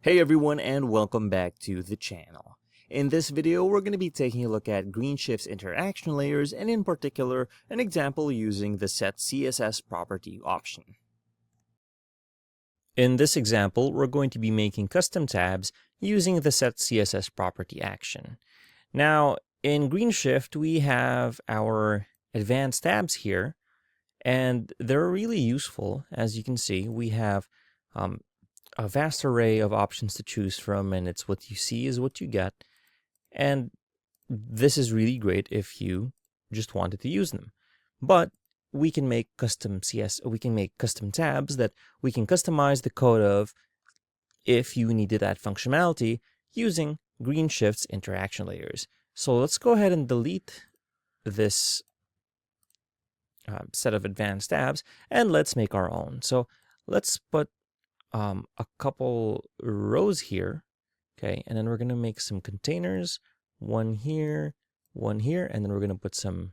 Hey everyone, and welcome back to the channel. In this video, we're going to be taking a look at Greenshift's interaction layers, and in particular, an example using the Set CSS property option. In this example, we're going to be making custom tabs using the Set CSS property action. Now, in Greenshift, we have our advanced tabs here, and they're really useful. As you can see, we have a vast array of options to choose from, and it's what you see is what you get. And this is really great if you just wanted to use them. But we can make custom tabs that we can customize the code of if you needed that functionality using Greenshift's interaction layers. So let's go ahead and delete this set of advanced tabs, and let's make our own. So let's put a couple rows here, okay, and then we're going to make some containers, one here, and then we're going to put some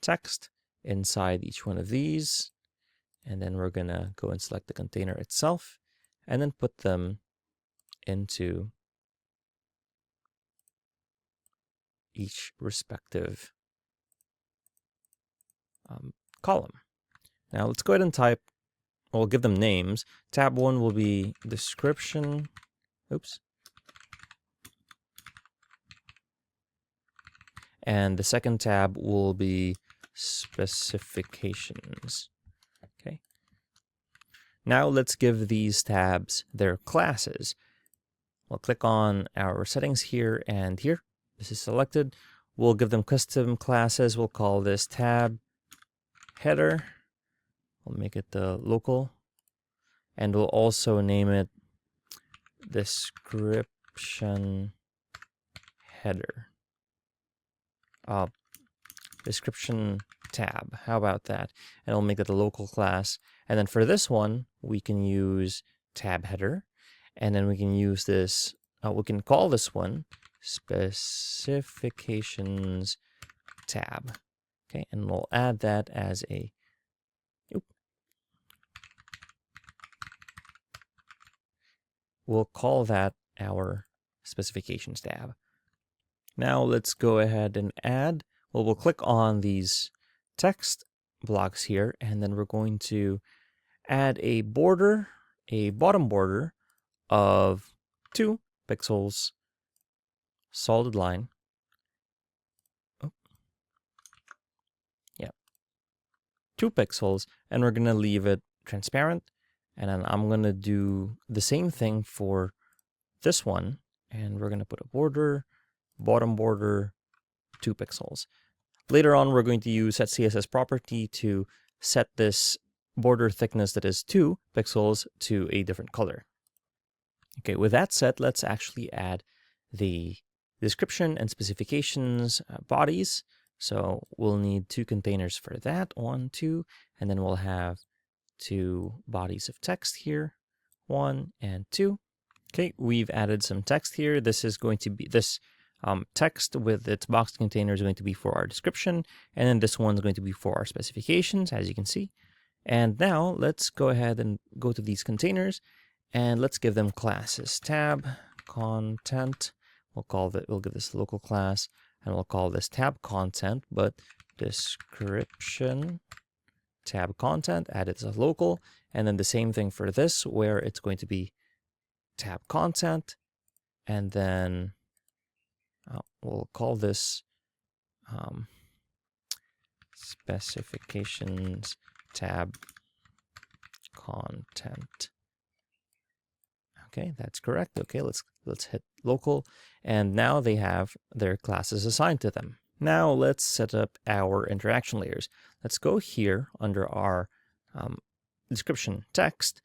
text inside each one of these, and then we're going to go and select the container itself, and then put them into each respective column. Now let's go ahead and type, we'll give them names. Tab 1 will be description, and the second tab will be specifications. Okay. Now let's give these tabs their classes. We'll click on our settings here and here. This is selected. We'll give them custom classes. We'll call this tab header. We'll make it the local. And we'll also name it description header. Description tab. How about that? And we'll make it a local class. And then for this one, we can use tab header. And then we can use this, we can call this one specifications tab. Okay, and we'll add that as a we'll call that our specifications tab. Now let's go ahead and add, we'll click on these text blocks here, and then we're going to add a border, a bottom border of 2 pixels, solid line. 2 pixels, and we're going to leave it transparent. And then I'm going to do the same thing for this one. And we're going to put a border, bottom border, 2 pixels. Later on, we're going to use Set CSS property to set this border thickness that is 2 pixels to a different color. Okay, with that set, let's actually add the description and specifications bodies. So we'll need 2 containers for that, 1, 2, and then we'll have 2 bodies of text here, 1 and 2. Okay, we've added some text here. This is going to be, this text with its boxed container is going to be for our description, and then this one's going to be for our specifications, as you can see. And now let's go ahead and go to these containers, and let's give them classes. Tab content, we'll give this local class, and we'll call this tab content, but description tab content, add it as a local, and then the same thing for this, where it's going to be tab content, and then we'll call this specifications tab content. Okay, that's correct. Okay, let's hit local, and now they have their classes assigned to them. Now let's set up our interaction layers. Let's go here under our description text,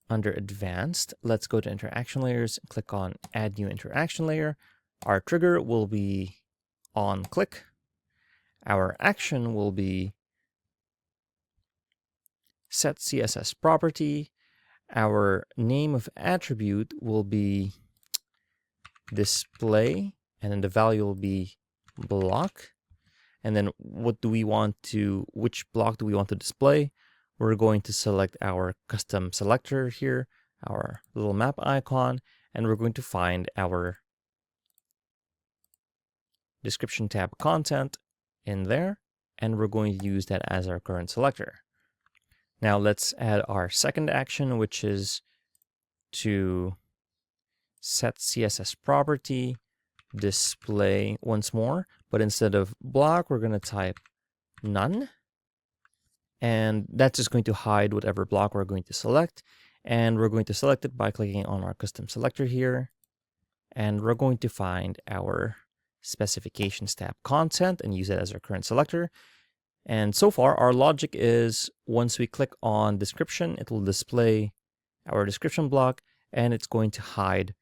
under advanced. Let's go to interaction layers, click on add new interaction layer. Our trigger will be on click. Our action will be set CSS property. Our name of attribute will be display, and then the value will be block. And then what do we want to, which block do we want to display? We're going to select our custom selector here. our little map icon, and we're going to find our description tab content in there, and we're going to use that as our current selector. Now let's add our second action, which is to set CSS property display once more, but instead of block, we're going to type none. And that's just going to hide whatever block we're going to select. And we're going to select it by clicking on our custom selector here. And we're going to find our specifications tab content and use it as our current selector. And so far, our logic is once we click on description, it will display our description block, and it's going to hide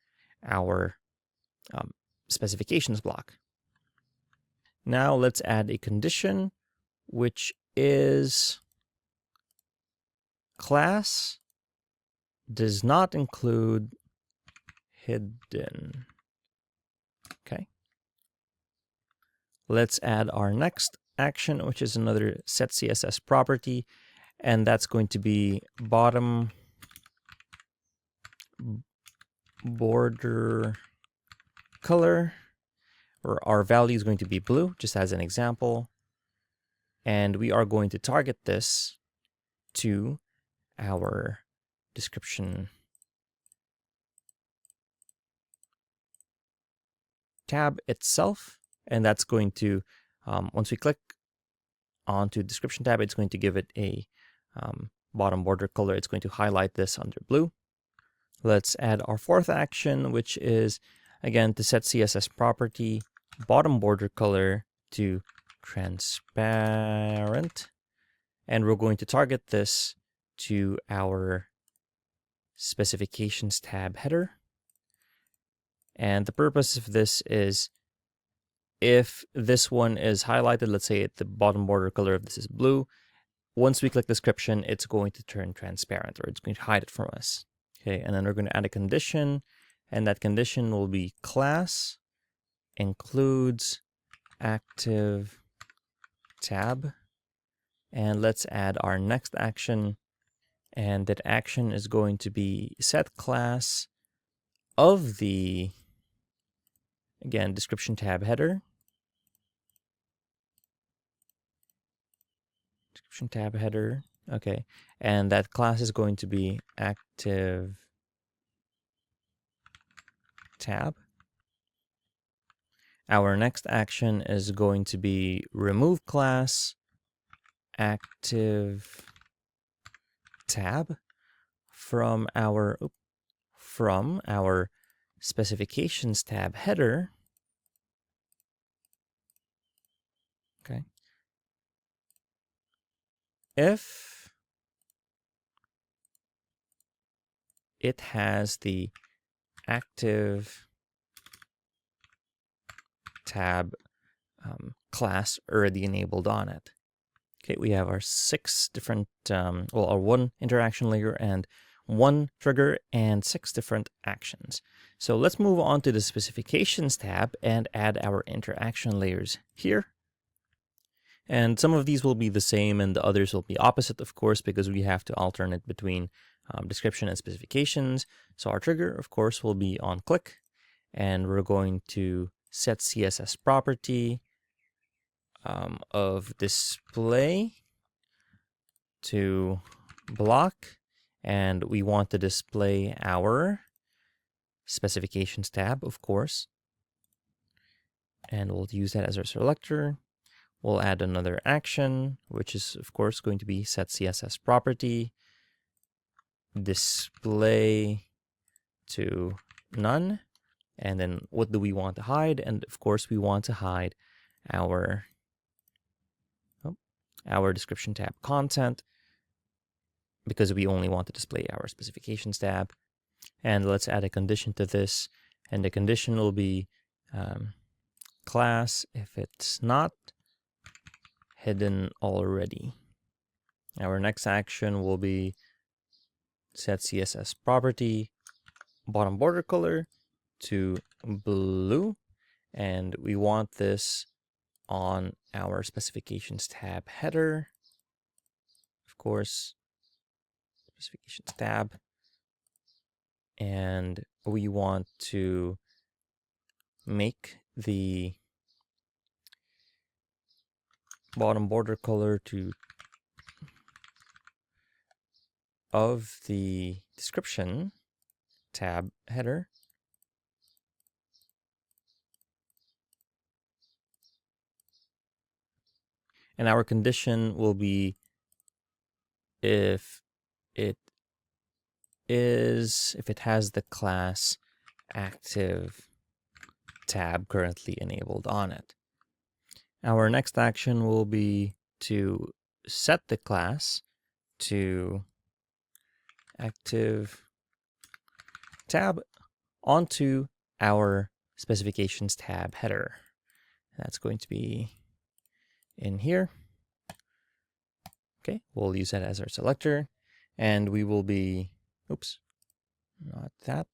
our specifications block. Now let's add a condition, which is class does not include hidden. Okay. Let's add our next action, which is another set CSS property, and that's going to be bottom border color, or our value is going to be blue, just as an example. And we are going to target this to our description tab itself. And that's going to, once we click onto description tab, it's going to give it a bottom border color. It's going to highlight this under blue. Let's add our fourth action, which is, again, to set CSS property bottom border color to transparent. And we're going to target this to our specifications tab header. And the purpose of this is if this one is highlighted, let's say the bottom border color of this is blue, once we click description, it's going to turn transparent, or it's going to hide it from us. Okay, and then we're going to add a condition, and that condition will be class includes active tab. And let's add our next action, and that action is going to be set class of the, again, description tab header. Description tab header, okay. And that class is going to be active tab. Our next action is going to be remove class active tab from our specifications tab header. Okay. If it has the active tab class already enabled on it. Okay, we have our 6 different, our 1 interaction layer and 1 trigger and 6 different actions. So let's move on to the specifications tab and add our interaction layers here. And some of these will be the same and the others will be opposite, of course, because we have to alternate between description and specifications. So our trigger, of course, will be on click, and we're going to set CSS property of display to block, and we want to display our specifications tab, of course, and we'll use that as our selector. We'll add another action, which is, of course, going to be set CSS property display to none. And then what do we want to hide? And of course, we want to hide our description tab content, because we only want to display our specifications tab. And let's add a condition to this. And the condition will be class if it's not hidden already. Our next action will be set CSS property bottom border color to blue, and we want this on our specifications tab header, of course, specifications tab. and we want to make the bottom border color of the description tab header. And our condition will be if it has the class active tab currently enabled on it. Our next action will be to set the class to active tab onto our specifications tab header. That's going to be in here. Okay, we'll use that as our selector, and we will be, oops, not that.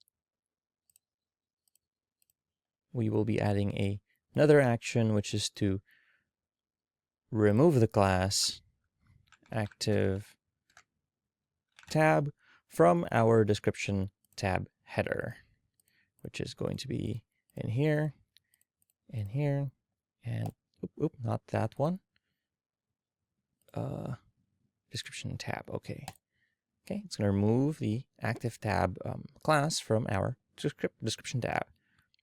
We will be adding another action, which is to remove the class active tab from our description tab header, which is going to be in here, and not that one. Description tab, okay. Okay, it's going to remove the active tab class from our description tab.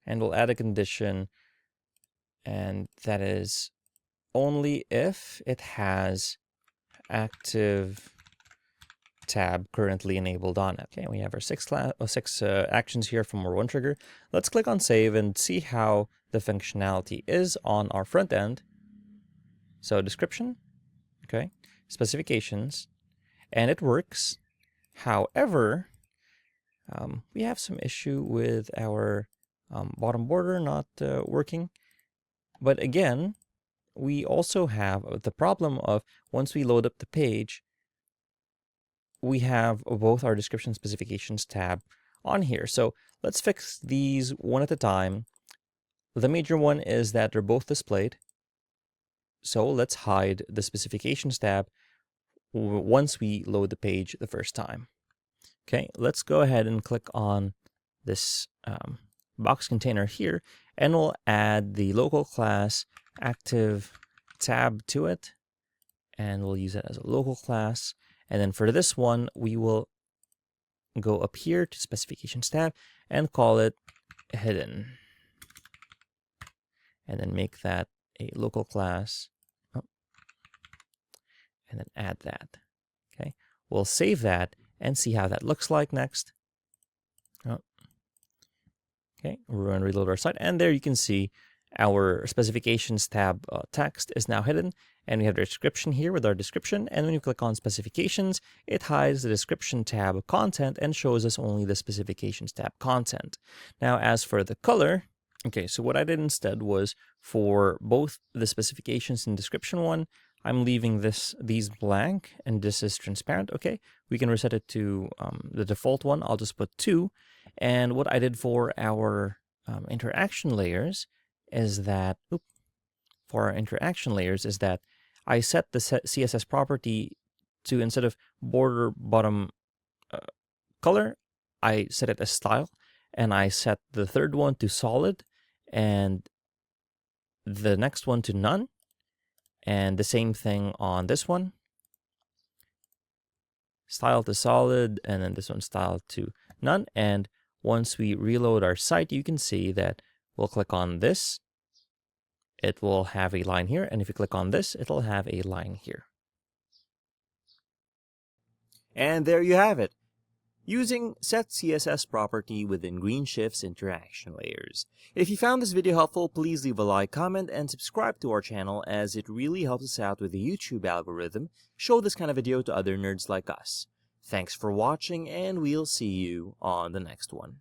And we'll add a condition, and that is only if it has active tab currently enabled on it. Okay, we have our six actions here from our one trigger. Let's click on save and see how the functionality is on our front end. So description, okay, specifications, and it works. However, we have some issue with our bottom border not working. But again, we also have the problem of once we load up the page, we have both our description specifications tab on here. So let's fix these one at a time. The major one is that they're both displayed. So let's hide the specifications tab once we load the page the first time. Okay, let's go ahead and click on this box container here, and we'll add the local class active tab to it, and we'll use it as a local class. And then for this one, we will go up here to specifications tab and call it hidden, and then make that a local class, and then add that. Okay, we'll save that and see how that looks like next. Okay, we're going to reload our site, and there you can see our specifications tab text is now hidden, and we have the description here with our description. And when you click on specifications, it hides the description tab content and shows us only the specifications tab content. Now, as for the color, okay, so what I did instead was for both the specifications and description one, I'm leaving these blank, and this is transparent. Okay, we can reset it to the default one. I'll just put 2. And what I did for our interaction layers is that, I set the CSS property to, instead of border bottom color, I set it as style, and I set the third one to solid, and the next one to none. And the same thing on this one, style to solid, and then this one style to none. And once we reload our site, you can see that we'll click on this, it will have a line here, and if you click on this, it'll have a line here. And there you have it, using set CSS property within Greenshift's interaction layers. If you found this video helpful, please leave a like, comment, and subscribe to our channel, as it really helps us out with the YouTube algorithm, show this kind of video to other nerds like us. Thanks for watching, and we'll see you on the next one.